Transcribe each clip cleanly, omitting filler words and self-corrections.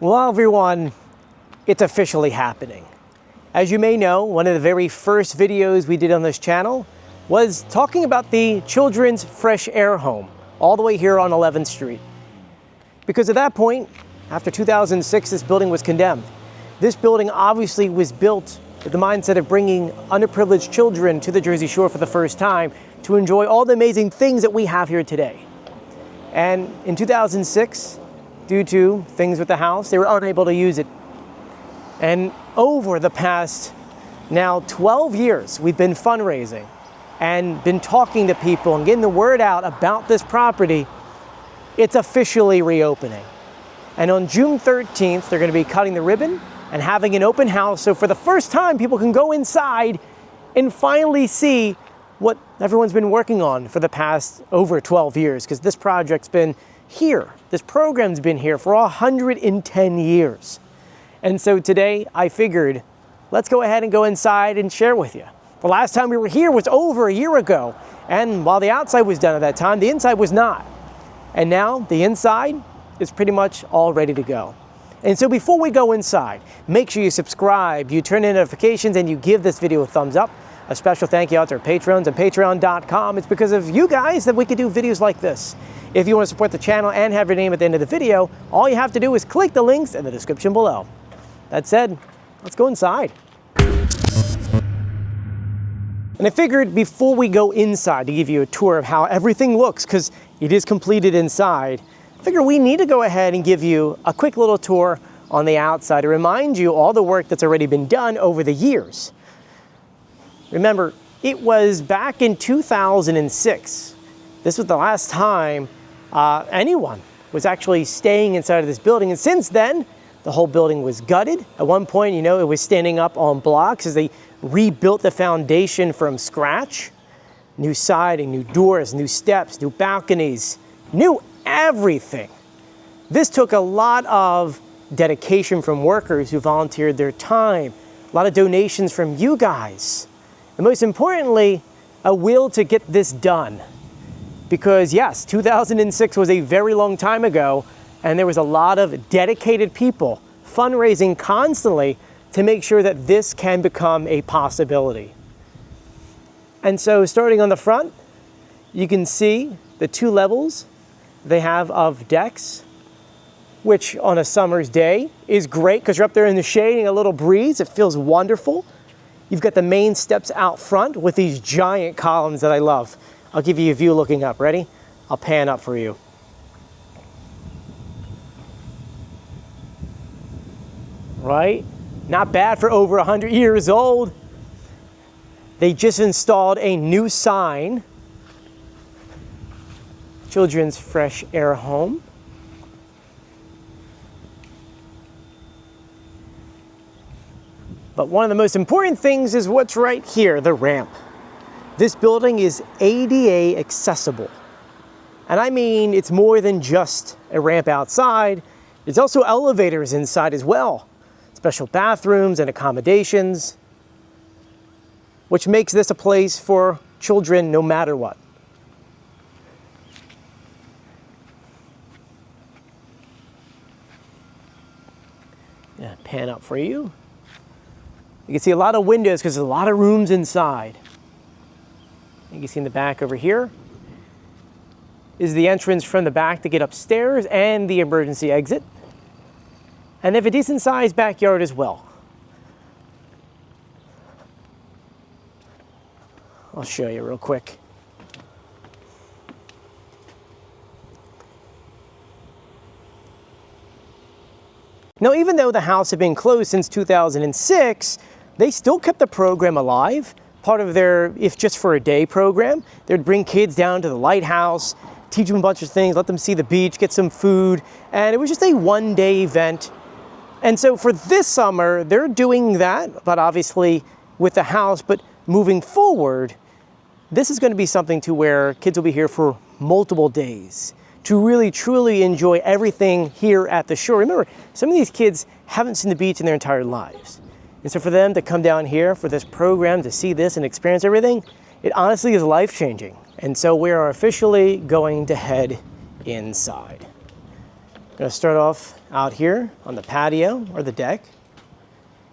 Well, everyone, it's officially happening. As you may know, one of the very first videos we did on this channel was talking about the Children's Fresh Air Home, all the way here on 11th Street. Because at that point, after 2006, this building was condemned. This building obviously was built with the mindset of bringing underprivileged children to the Jersey Shore for the first time to enjoy all the amazing things that we have here today. And in 2006, due to things with the house, they were unable to use it. And over the past now 12 years, we've been fundraising and been talking to people and getting the word out about this property. It's officially reopening. And on June 13th, they're going to be cutting the ribbon and having an open house. So for the first time, people can go inside and finally see what everyone's been working on for the past over 12 years, because this project's been here. This program's been here for 110 years. And so today I figured, let's go ahead and go inside and share with you. The last time we were here was over a year ago. And while the outside was done at that time, the inside was not. And now the inside is pretty much all ready to go. And so before we go inside, make sure you subscribe, you turn in notifications, and you give this video a thumbs up. A special thank you out to our patrons on patreon.com. It's because of you guys that we can do videos like this. If you want to support the channel and have your name at the end of the video, all you have to do is click the links in the description below. That said, let's go inside. And I figured before we go inside to give you a tour of how everything looks, because it is completed inside, I figure we need to go ahead and give you a quick little tour on the outside to remind you all the work that's already been done over the years. Remember, it was back in 2006. This was the last time anyone was actually staying inside of this building. And since then, the whole building was gutted. At one point, you know, it was standing up on blocks as they rebuilt the foundation from scratch. New siding, new doors, new steps, new balconies, new everything. This took a lot of dedication from workers who volunteered their time, a lot of donations from you guys, and most importantly, a will to get this done. Because yes, 2006 was a very long time ago, and there was a lot of dedicated people fundraising constantly to make sure that this can become a possibility. And so starting on the front, you can see the 2 levels they have of decks, which on a summer's day is great because you're up there in the shade and a little breeze. It feels wonderful. You've got the main steps out front with these giant columns that I love. I'll give you a view looking up. Ready? I'll pan up for you. Right? Not bad for over 100 years old. They just installed a new sign, Children's Fresh Air Home. But one of the most important things is what's right here, the ramp. This building is ADA accessible. And I mean, it's more than just a ramp outside. There's also elevators inside as well. Special bathrooms and accommodations, which makes this a place for children no matter what. Yeah, pan up for you. You can see a lot of windows because there's a lot of rooms inside. You can see in the back over here is the entrance from the back to get upstairs and the emergency exit. And they have a decent sized backyard as well. I'll show you real quick. Now, even though the house had been closed since 2006, they still kept the program alive. Part of their If Just for a Day program, they'd bring kids down to the lighthouse, teach them a bunch of things, let them see the beach, get some food, and it was just a one-day event. And so for this summer, they're doing that, but obviously with the house, but moving forward, this is going to be something to where kids will be here for multiple days to really truly enjoy everything here at the shore. Remember, some of these kids haven't seen the beach in their entire lives. And so for them to come down here for this program, to see this and experience everything, it honestly is life-changing. And so we are officially going to head inside. Gonna start off out here on the patio or the deck.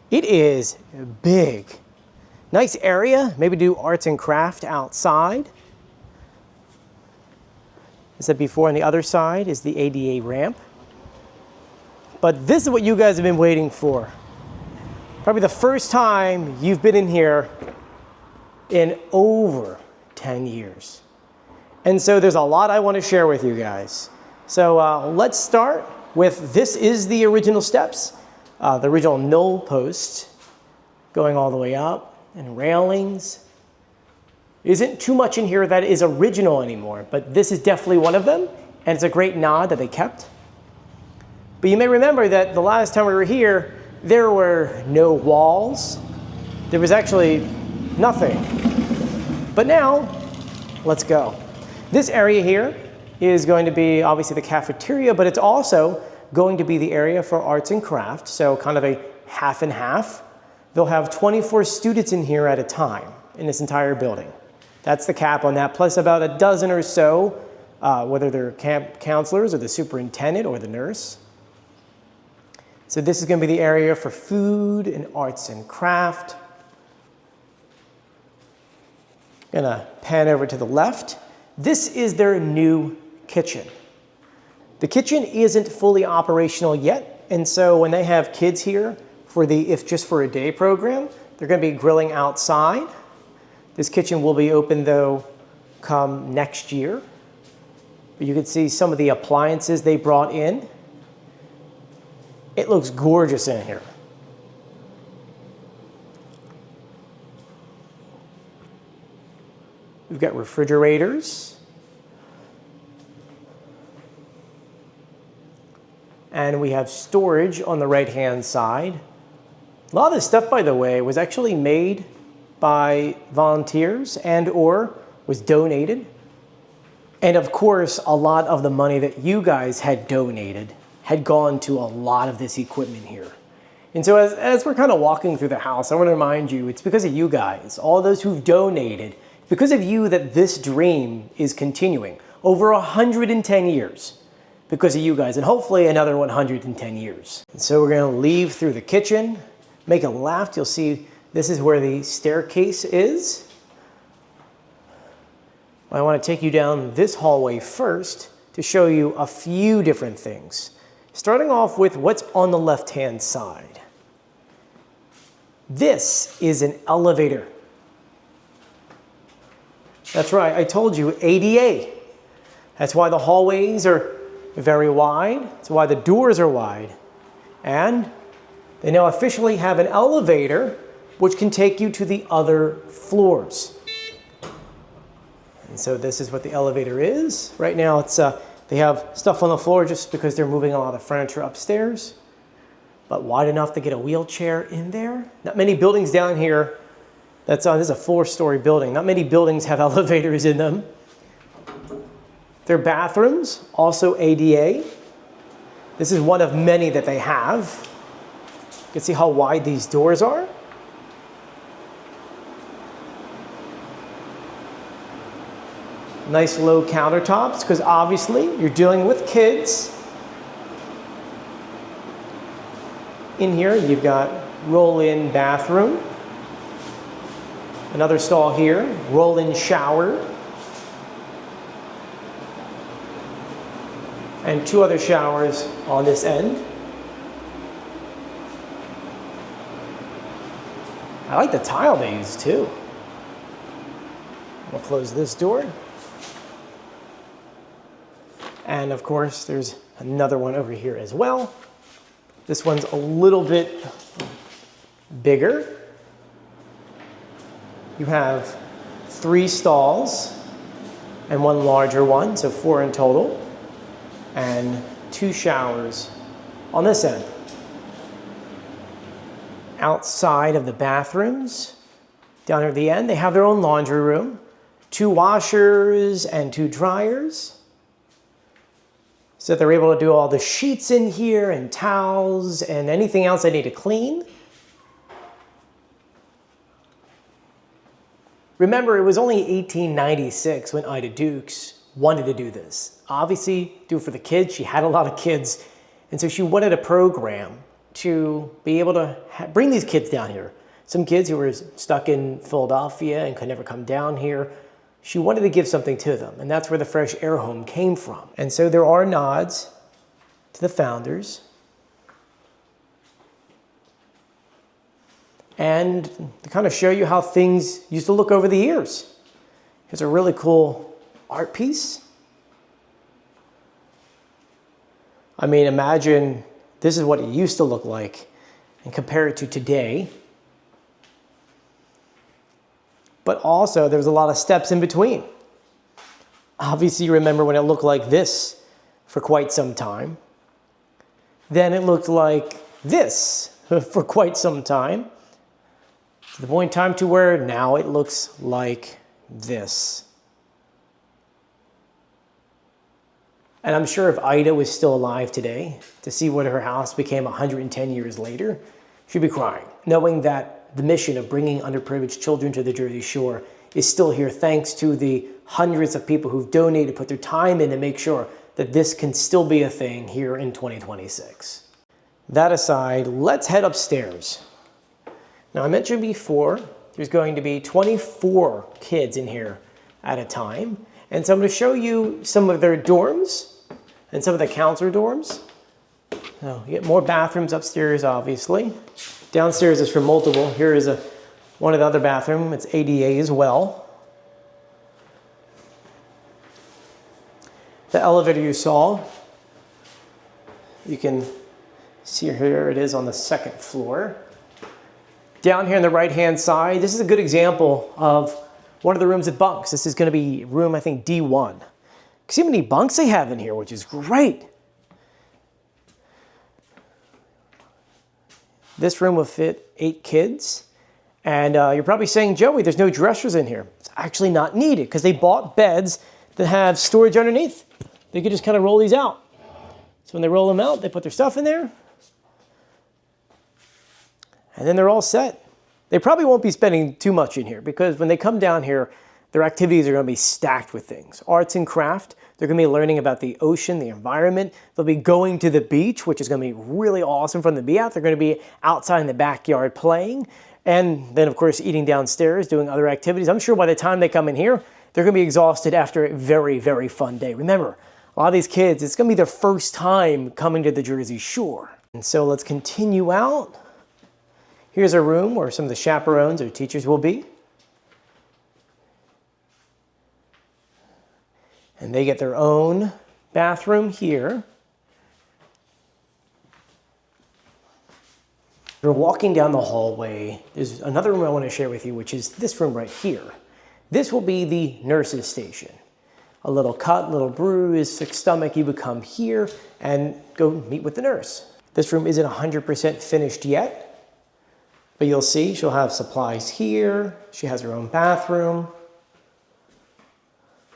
It is big. Nice area, maybe do arts and craft outside. As I said before, on the other side is the ADA ramp. But this is what you guys have been waiting for. Probably the first time you've been in here in over 10 years. And so there's a lot I want to share with you guys. So let's start with, this is the original steps, the original knoll post going all the way up, and railings. Isn't too much in here that is original anymore, but this is definitely one of them, and it's a great nod that they kept. But you may remember that the last time we were here, there were no walls. There was actually nothing. But now, let's go. This area here is going to be obviously the cafeteria, but it's also going to be the area for arts and crafts, so kind of a half and half. They'll have 24 students in here at a time in this entire building. That's the cap on that, plus about a dozen or so, whether they're camp counselors or the superintendent or the nurse. So this is going to be the area for food and arts and craft. Gonna pan over to the left. This is their new kitchen. The kitchen isn't fully operational yet, and so when they have kids here for the If Just for a Day program, they're going to be grilling outside. This kitchen will be open though come next year. But you can see some of the appliances they brought in. It looks gorgeous in here. We've got refrigerators. And we have storage on the right-hand side. A lot of this stuff, by the way, was actually made by volunteers and or was donated. And of course, a lot of the money that you guys had donated had gone to a lot of this equipment here. And so as we're kind of walking through the house, I want to remind you, it's because of you guys, all those who've donated, because of you that this dream is continuing over 110 years. Because of you guys, and hopefully another 110 years. And so we're going to leave through the kitchen, make a left. You'll see this is where the staircase is. I want to take you down this hallway first to show you a few different things. Starting off with what's on the left-hand side. This is an elevator. That's right, I told you, ADA. That's why the hallways are very wide. That's why the doors are wide. And they now officially have an elevator which can take you to the other floors. And so this is what the elevator is. Right now it's they have stuff on the floor just because they're moving a lot of furniture upstairs, but wide enough to get a wheelchair in there. Not many buildings down here, this is a 4-story building. Not many buildings have elevators in them. Their bathrooms, also ADA. This is one of many that they have. You can see how wide these doors are. Nice low countertops, because obviously you're dealing with kids. In here, you've got roll-in bathroom. Another stall here, roll-in shower. And 2 other showers on this end. I like the tile they use too. We'll close this door. And of course, there's another one over here as well. This one's a little bit bigger. You have 3 stalls and 1 larger one, so 4 in total. And 2 showers on this end. Outside of the bathrooms, down here at the end, they have their own laundry room, 2 washers and 2 dryers. So that they're able to do all the sheets in here and towels and anything else they need to clean. Remember, it was only 1896 when Ida Dukes wanted to do this. Obviously, do it for the kids. She had a lot of kids And so she wanted a program to be able to bring these kids down here. Some kids who were stuck in Philadelphia and could never come down here. She wanted to give something to them, and that's where the Fresh Air Home came from. And so there are nods to the founders. And to kind of show you how things used to look over the years. Here's a really cool art piece. I mean, imagine this is what it used to look like and compare it to today. But also, there was a lot of steps in between. Obviously, you remember when it looked like this for quite some time. Then it looked like this for quite some time. To the point in time to where now it looks like this. And I'm sure if Ida was still alive today, to see what her house became 110 years later, she'd be crying, knowing that the mission of bringing underprivileged children to the Jersey Shore is still here thanks to the hundreds of people who've donated, put their time in to make sure that this can still be a thing here in 2026. That aside, let's head upstairs. Now, I mentioned before, there's going to be 24 kids in here at a time. And so I'm going to show you some of their dorms and some of the counselor dorms. Now, you get more bathrooms upstairs, obviously. Downstairs is for multiple. Here is one of the other bathrooms. It's ADA as well. The elevator you saw, you can see here it is on the second floor. Down here on the right-hand side, this is a good example of one of the rooms with bunks. This is going to be room, I think, D1. See how many bunks they have in here, which is great. This room will fit 8 kids. And you're probably saying, Joey, there's no dressers in here. It's actually not needed because they bought beds that have storage underneath. They could just kind of roll these out. So when they roll them out, they put their stuff in there. And then they're all set. They probably won't be spending too much in here because when they come down here, their activities are going to be stacked with things. Arts and craft. They're going to be learning about the ocean, the environment. They'll be going to the beach, which is going to be really awesome from the be out. They're going to be outside in the backyard playing. And then, of course, eating downstairs, doing other activities. I'm sure by the time they come in here, they're going to be exhausted after a very, very fun day. Remember, a lot of these kids, it's going to be their first time coming to the Jersey Shore. And so let's continue out. Here's a room where some of the chaperones or teachers will be. And they get their own bathroom here. You're walking down the hallway. There's another room I want to share with you, which is this room right here. This will be the nurse's station. A little cut, little bruise, sick stomach, you would come here and go meet with the nurse. This room isn't 100% finished yet, but you'll see she'll have supplies here. She has her own bathroom.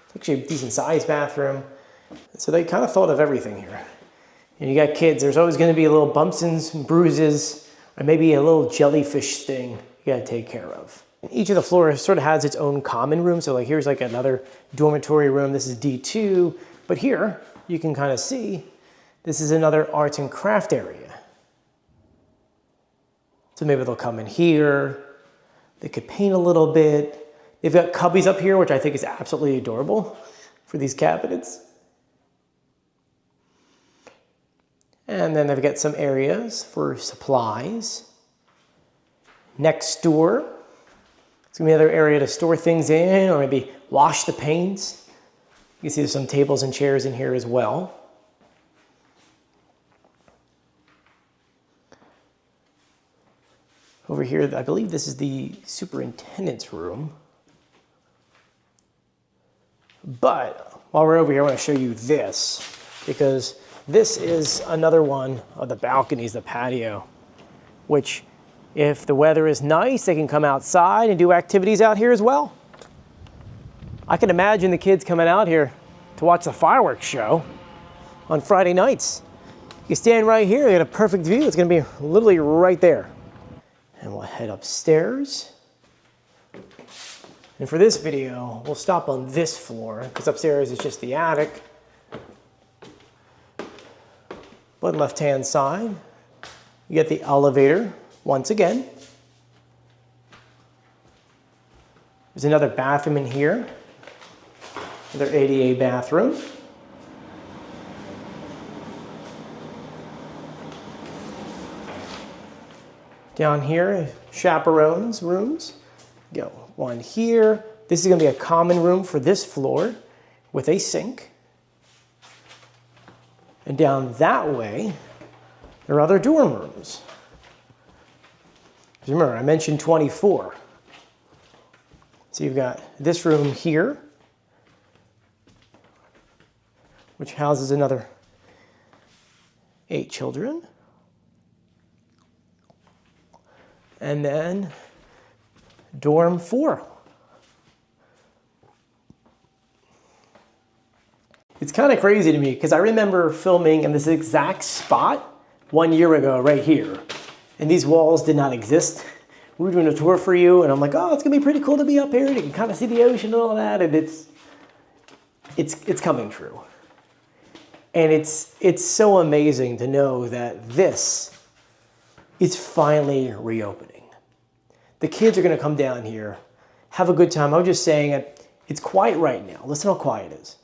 It's actually a decent sized bathroom. So they kind of thought of everything here. And you got kids, there's always going to be little bumps and bruises, or maybe a little jellyfish sting you got to take care of. And each of the floors sort of has its own common room. So like here's like another dormitory room. This is D2. But here you can kind of see this is another arts and craft area. So maybe they'll come in here. They could paint a little bit. They've got cubbies up here, which I think is absolutely adorable for these cabinets. And then they've got some areas for supplies. Next door, it's gonna be another area to store things in or maybe wash the paints. You can see there's some tables and chairs in here as well. Over here, I believe this is the superintendent's room. But while we're over here, I want to show you this because this is another one of the balconies, the patio, which if the weather is nice, they can come outside and do activities out here as well. I can imagine the kids coming out here to watch the fireworks show on Friday nights. You stand right here, you get a perfect view. It's going to be literally right there. And we'll head upstairs. And for this video, we'll stop on this floor because upstairs is just the attic. But left-hand side, you get the elevator once again. There's another bathroom in here, another ADA bathroom. Down here, chaperones rooms. Go one here. This is going to be a common room for this floor with a sink. And down that way, there are other dorm rooms. Remember, I mentioned 24. So you've got this room here, which houses another 8 children. And then dorm 4. It's kind of crazy to me because I remember filming in this exact spot 1 year ago right here. And these walls did not exist. We were doing a tour for you and I'm like, oh, it's gonna be pretty cool to be up here and you can kind of see the ocean and all that, and it's coming true. And it's so amazing to know that this is finally reopening. The kids are gonna come down here, have a good time. I'm just saying it's quiet right now. Listen how quiet it is.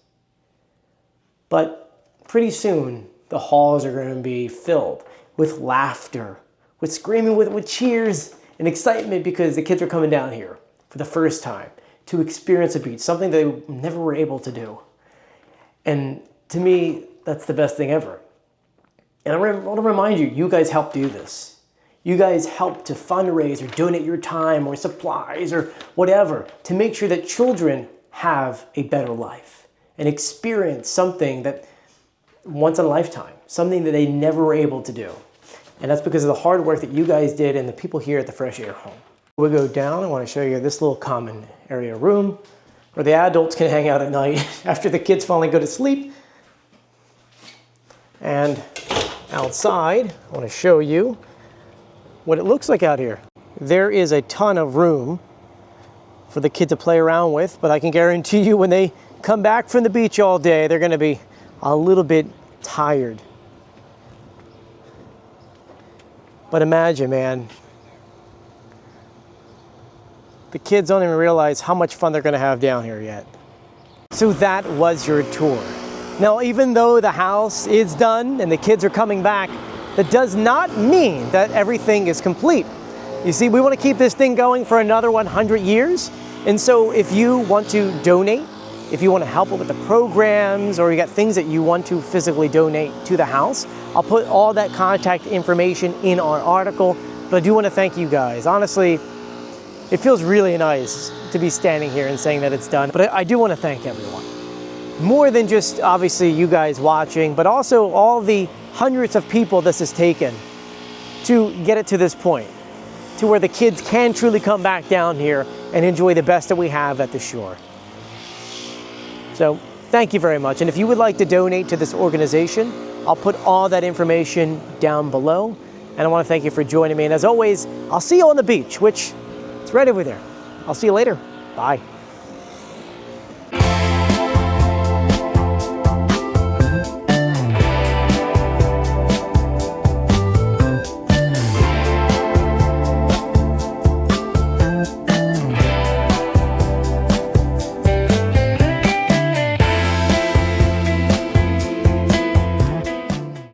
But pretty soon, the halls are going to be filled with laughter, with screaming, with cheers and excitement because the kids are coming down here for the first time to experience a beach, something they never were able to do. And to me, that's the best thing ever. And I want to remind you, you guys helped do this. You guys helped to fundraise or donate your time or supplies or whatever to make sure that children have a better life and experience something that once in a lifetime, something that they never were able to do. And that's because of the hard work that you guys did and the people here at the Fresh Air Home. We'll go down. I want to show you this little common area room where the adults can hang out at night after the kids finally go to sleep. And outside, I want to show you what it looks like out here. There is a ton of room for the kids to play around with, but I can guarantee you when they come back from the beach all day, they're going to be a little bit tired. But imagine, man, the kids don't even realize how much fun they're going to have down here yet. So that was your tour. Now, even though the house is done and the kids are coming back, that does not mean that everything is complete. You see, we want to keep this thing going for another 100 years. And so if you want to donate, if you want to help with the programs, or you got things that you want to physically donate to the house, I'll put all that contact information in our article. But I do want to thank you guys. Honestly, it feels really nice to be standing here and saying that it's done. But I do want to thank everyone. More than just obviously you guys watching, but also all the hundreds of people this has taken to get it to this point, to where the kids can truly come back down here and enjoy the best that we have at the shore. So thank you very much. And if you would like to donate to this organization, I'll put all that information down below. And I want to thank you for joining me. And as always, I'll see you on the beach, which is right over there. I'll see you later. Bye.